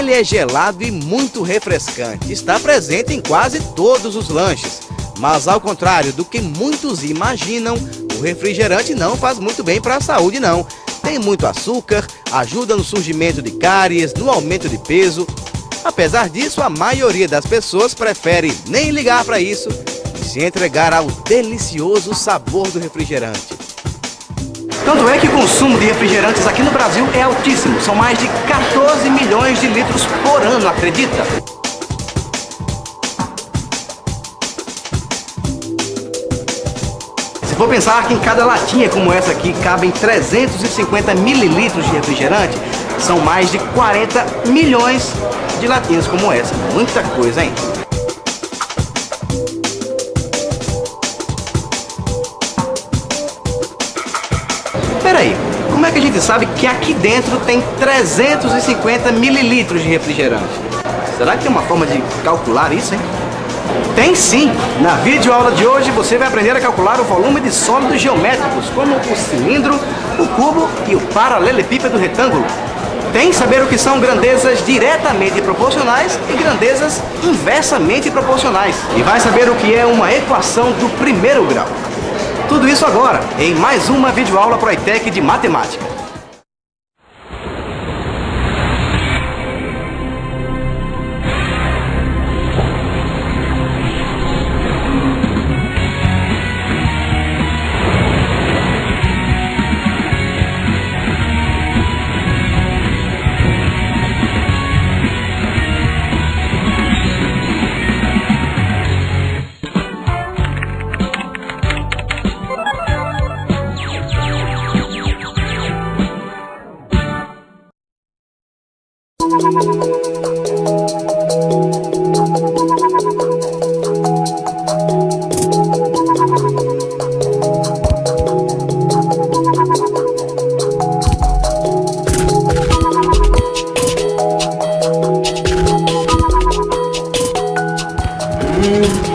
Ele é gelado e muito refrescante. Está presente em quase todos os lanches. Mas ao contrário do que muitos imaginam, o refrigerante não faz muito bem para a saúde não. Tem muito açúcar, ajuda no surgimento de cáries, no aumento de peso. Apesar disso, a maioria das pessoas prefere nem ligar para isso e se entregar ao delicioso sabor do refrigerante. Tanto é que o consumo de refrigerantes aqui no Brasil é altíssimo. São mais de 14 milhões de litros por ano, acredita? Se for pensar que em cada latinha como essa aqui cabem 350 mililitros de refrigerante, são mais de 40 milhões de latinhas como essa. Muita coisa, hein? Peraí, como é que a gente sabe que aqui dentro tem 350 mililitros de refrigerante? Será que tem uma forma de calcular isso, hein? Tem sim! Na videoaula de hoje você vai aprender a calcular o volume de sólidos geométricos, como o cilindro, o cubo e o paralelepípedo retângulo. Tem saber o que são grandezas diretamente proporcionais e grandezas inversamente proporcionais. E vai saber o que é uma equação do primeiro grau. Tudo isso agora, em mais uma videoaula Proitec de matemática.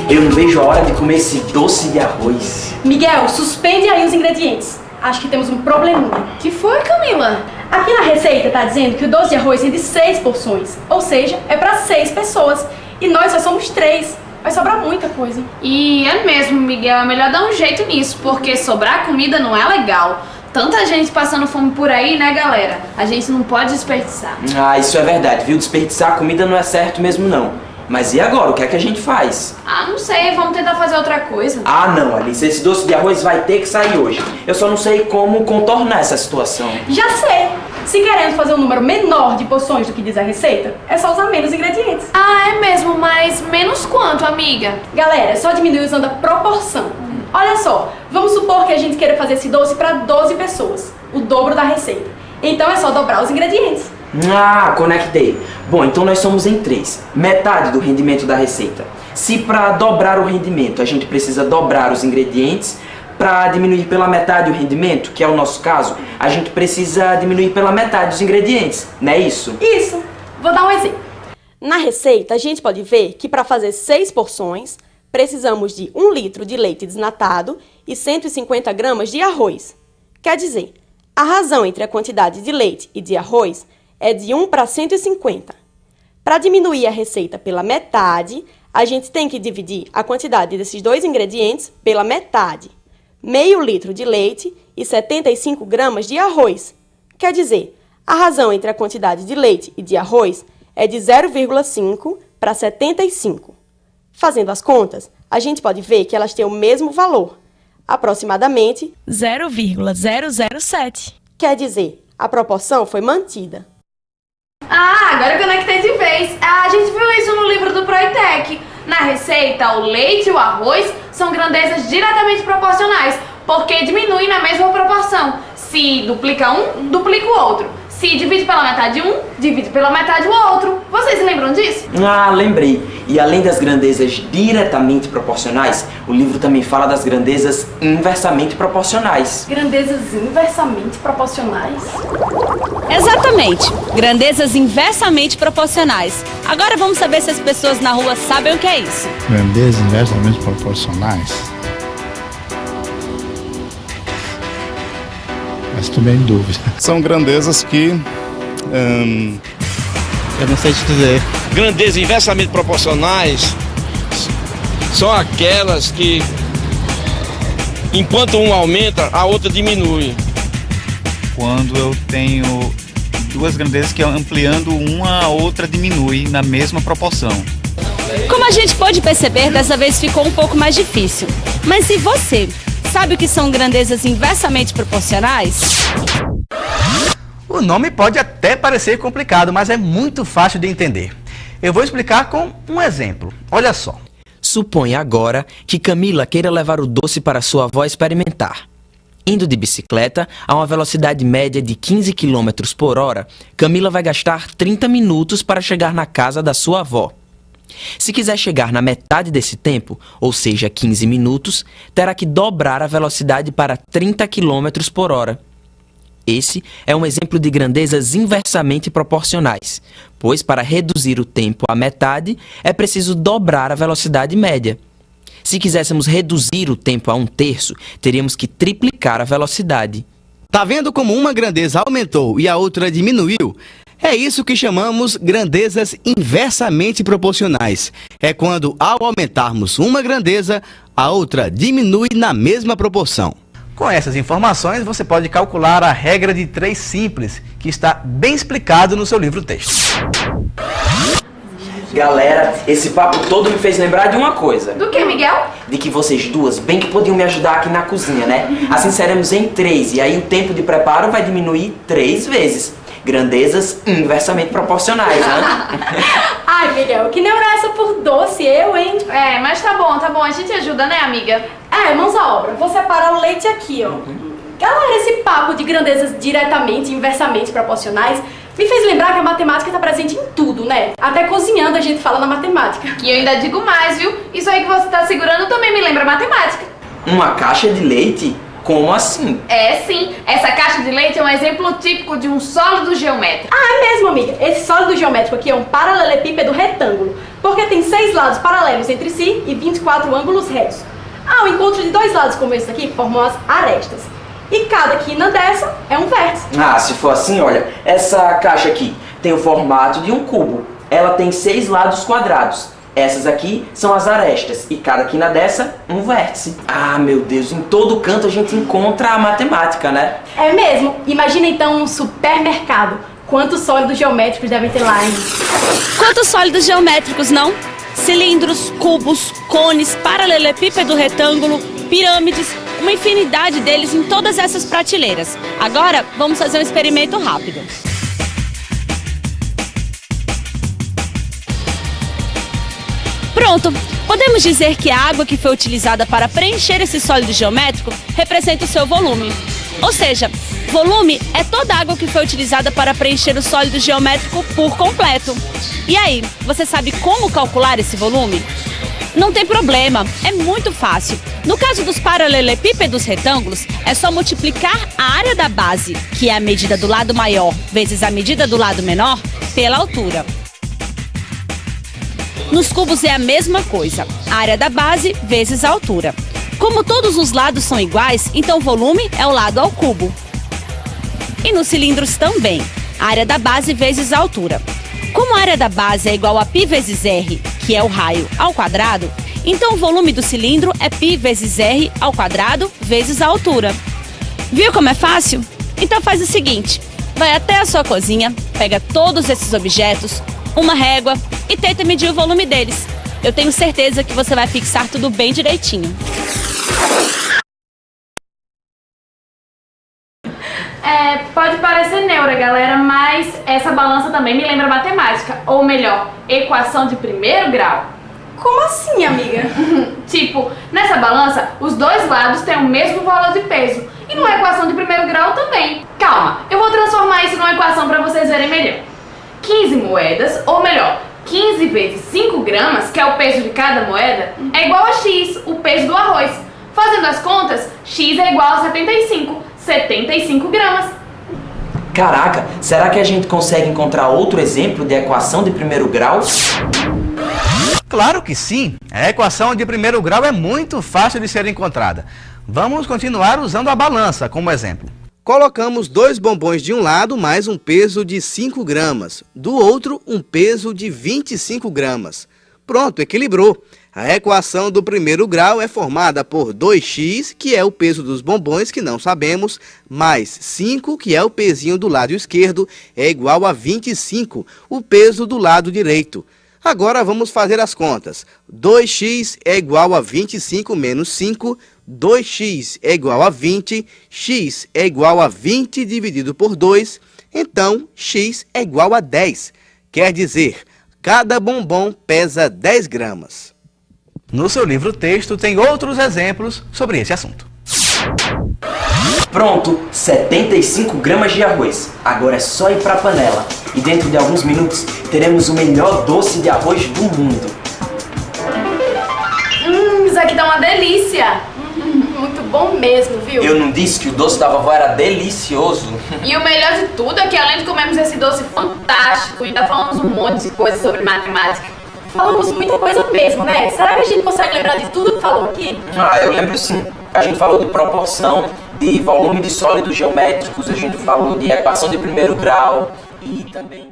Eu não vejo a hora de comer esse doce de arroz. Miguel, suspende aí os ingredientes. Acho que temos um probleminha. Que foi, Camila? Aqui na receita tá dizendo que o doce de arroz tem de 6 porções. Ou seja, é para 6 pessoas. E nós só somos 3. Vai sobrar muita coisa. E é mesmo, Miguel. É melhor dar um jeito nisso, porque sobrar comida não é legal. Tanta gente passando fome por aí, né, galera? A gente não pode desperdiçar. Ah, isso é verdade, viu? Desperdiçar comida não é certo mesmo, não. Mas e agora? O que é que a gente faz? Ah, não sei. Vamos tentar fazer outra coisa. Ah, não, Alice. Esse doce de arroz vai ter que sair hoje. Eu só não sei como contornar essa situação. Já sei! Se queremos fazer um número menor de porções do que diz a receita, é só usar menos ingredientes. Ah, é mesmo, mas menos quanto, amiga? Galera, é só diminuir usando a proporção. Olha só, vamos supor que a gente queira fazer esse doce para 12 pessoas, o dobro da receita. Então é só dobrar os ingredientes. Ah, conectei. Bom, então nós somos em 3. Metade do rendimento da receita. Se para dobrar o rendimento a gente precisa dobrar os ingredientes, para diminuir pela metade o rendimento, que é o nosso caso, a gente precisa diminuir pela metade os ingredientes, não é isso? Isso! Vou dar um exemplo. Na receita, a gente pode ver que para fazer 6 porções, precisamos de 1 litro de leite desnatado e 150 gramas de arroz. Quer dizer, a razão entre a quantidade de leite e de arroz é de 1 para 150. Para diminuir a receita pela metade, a gente tem que dividir a quantidade desses dois ingredientes pela metade. Meio litro de leite e 75 gramas de arroz. Quer dizer, a razão entre a quantidade de leite e de arroz é de 0,5 para 75. Fazendo as contas, a gente pode ver que elas têm o mesmo valor, aproximadamente 0,007. Quer dizer, a proporção foi mantida. Ah, agora eu conectei de vez. Ah, a gente viu isso no livro do Proitec. Na receita, o leite e o arroz são grandezas diretamente proporcionais, porque diminuem na mesma proporção. Se duplica um, duplica o outro. Se divide pela metade um, divide pela metade o outro. Vocês se lembram disso? Ah, lembrei. E além das grandezas diretamente proporcionais, o livro também fala das grandezas inversamente proporcionais. Grandezas inversamente proporcionais? Exatamente, grandezas inversamente proporcionais. Agora vamos saber se as pessoas na rua sabem o que é isso. Grandezas inversamente proporcionais? Mas estou bem em dúvida. São grandezas que Eu não sei te dizer. Grandezas inversamente proporcionais são aquelas que, enquanto uma aumenta, a outra diminui. Quando eu tenho duas grandezas que ampliando uma, a outra diminui na mesma proporção. Como a gente pôde perceber, dessa vez ficou um pouco mais difícil. Mas e você? Sabe o que são grandezas inversamente proporcionais? O nome pode até parecer complicado, mas é muito fácil de entender. Eu vou explicar com um exemplo. Olha só. Suponha agora que Camila queira levar o doce para sua avó experimentar. Indo de bicicleta a uma velocidade média de 15 km por hora, Camila vai gastar 30 minutos para chegar na casa da sua avó. Se quiser chegar na metade desse tempo, ou seja, 15 minutos, terá que dobrar a velocidade para 30 km por hora. Esse é um exemplo de grandezas inversamente proporcionais, pois para reduzir o tempo à metade é preciso dobrar a velocidade média. Se quiséssemos reduzir o tempo a 1/3, teríamos que triplicar a velocidade. Tá vendo como uma grandeza aumentou e a outra diminuiu? É isso que chamamos grandezas inversamente proporcionais. É quando, ao aumentarmos uma grandeza, a outra diminui na mesma proporção. Com essas informações, você pode calcular a regra de 3 simples, que está bem explicado no seu livro-texto. Galera, esse papo todo me fez lembrar de uma coisa. Do que, Miguel? De que vocês duas bem que podiam me ajudar aqui na cozinha, né? Assim seremos em 3 e aí o tempo de preparo vai diminuir 3 vezes. Grandezas inversamente proporcionais, né? Ai, Miguel, que neurasa por doce, eu, hein? É, mas tá bom, a gente ajuda, né, amiga? É, mãos à obra. Vou separar o leite aqui, ó. Galera, esse papo de grandezas diretamente e inversamente proporcionais me fez lembrar que a matemática está presente em tudo, né? Até cozinhando a gente fala na matemática. E eu ainda digo mais, viu? Isso aí que você tá segurando também me lembra matemática. Uma caixa de leite? Como assim? É sim, essa caixa de leite é um exemplo típico de um sólido geométrico. Ah, é mesmo, amiga. Esse sólido geométrico aqui é um paralelepípedo retângulo, porque tem 6 lados paralelos entre si e 24 ângulos retos. O encontro de 2 lados como esse aqui formam as arestas. E cada quina dessa é um vértice. Se for assim, olha, essa caixa aqui tem o formato de um cubo. Ela tem 6 lados quadrados. Essas aqui são as arestas e cada quina dessa, um vértice. Meu Deus, em todo canto a gente encontra a matemática, né? É mesmo. Imagina então um supermercado. Quantos sólidos geométricos devem ter lá, hein? Quantos sólidos geométricos, não? Cilindros, cubos, cones, paralelepípedo retângulo, pirâmides, uma infinidade deles em todas essas prateleiras. Agora, vamos fazer um experimento rápido. Pronto! Podemos dizer que a água que foi utilizada para preencher esse sólido geométrico representa o seu volume. Ou seja, volume é toda a água que foi utilizada para preencher o sólido geométrico por completo. E aí, você sabe como calcular esse volume? Não tem problema, é muito fácil. No caso dos paralelepípedos retângulos, é só multiplicar a área da base, que é a medida do lado maior, vezes a medida do lado menor, pela altura. Nos cubos é a mesma coisa, a área da base vezes a altura. Como todos os lados são iguais, então o volume é o lado ao cubo. E nos cilindros também, a área da base vezes a altura. Como a área da base é igual a π vezes r, que é o raio, ao quadrado, então o volume do cilindro é π vezes r ao quadrado vezes a altura. Viu como é fácil? Então faz o seguinte, vai até a sua cozinha, pega todos esses objetos, uma régua e tenta medir o volume deles. Eu tenho certeza que você vai fixar tudo bem direitinho. Pode parecer neura, galera, mas essa balança também me lembra matemática. Ou melhor, equação de primeiro grau. Como assim, amiga? Tipo, nessa balança, os 2 lados têm o mesmo valor de peso. E numa equação de primeiro grau também. Calma, eu vou transformar isso numa equação para vocês verem melhor. 15 moedas, ou melhor, 15 vezes 5 gramas, que é o peso de cada moeda, é igual a x, o peso do arroz. Fazendo as contas, x é igual a 75 gramas. Caraca, será que a gente consegue encontrar outro exemplo de equação de primeiro grau? Claro que sim. A equação de primeiro grau é muito fácil de ser encontrada. Vamos continuar usando a balança como exemplo. Colocamos 2 bombons de um lado mais um peso de 5 gramas, do outro um peso de 25 gramas. Pronto, equilibrou. A equação do primeiro grau é formada por 2x, que é o peso dos bombons, que não sabemos, mais 5, que é o pezinho do lado esquerdo, é igual a 25, o peso do lado direito. Agora vamos fazer as contas. 2x é igual a 25 menos 5, 2x é igual a 20, x é igual a 20 dividido por 2, então x é igual a 10. Quer dizer, cada bombom pesa 10 gramas. No seu livro-texto tem outros exemplos sobre esse assunto. Pronto, 75 gramas de arroz. Agora é só ir para a panela. E dentro de alguns minutos teremos o melhor doce de arroz do mundo. Isso aqui tá uma delícia. Muito bom mesmo, viu? Eu não disse que o doce da vovó era delicioso? E o melhor de tudo é que além de comermos esse doce fantástico, ainda falamos um monte de coisa sobre matemática. Falamos muita coisa mesmo, né? Será que a gente consegue lembrar de tudo que falou aqui? Eu lembro sim. A gente falou de proporção, de volume de sólidos geométricos, a gente falou de equação de primeiro grau e também...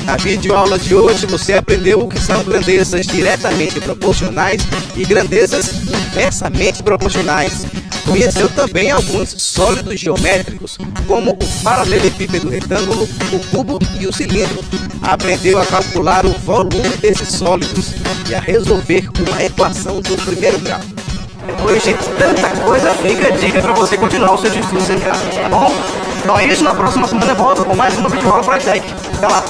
Na videoaula de hoje você aprendeu o que são grandezas diretamente proporcionais e grandezas inversamente proporcionais. Conheceu também alguns sólidos geométricos, como o paralelepípedo retângulo, o cubo e o cilindro. Aprendeu a calcular o volume desses sólidos e a resolver uma equação do primeiro grau. Depois de tanta coisa, fica a dica para você continuar os seus estudos em casa, tá bom? Então é isso, na próxima semana eu volto com mais uma videoaula ProiTech. Até lá!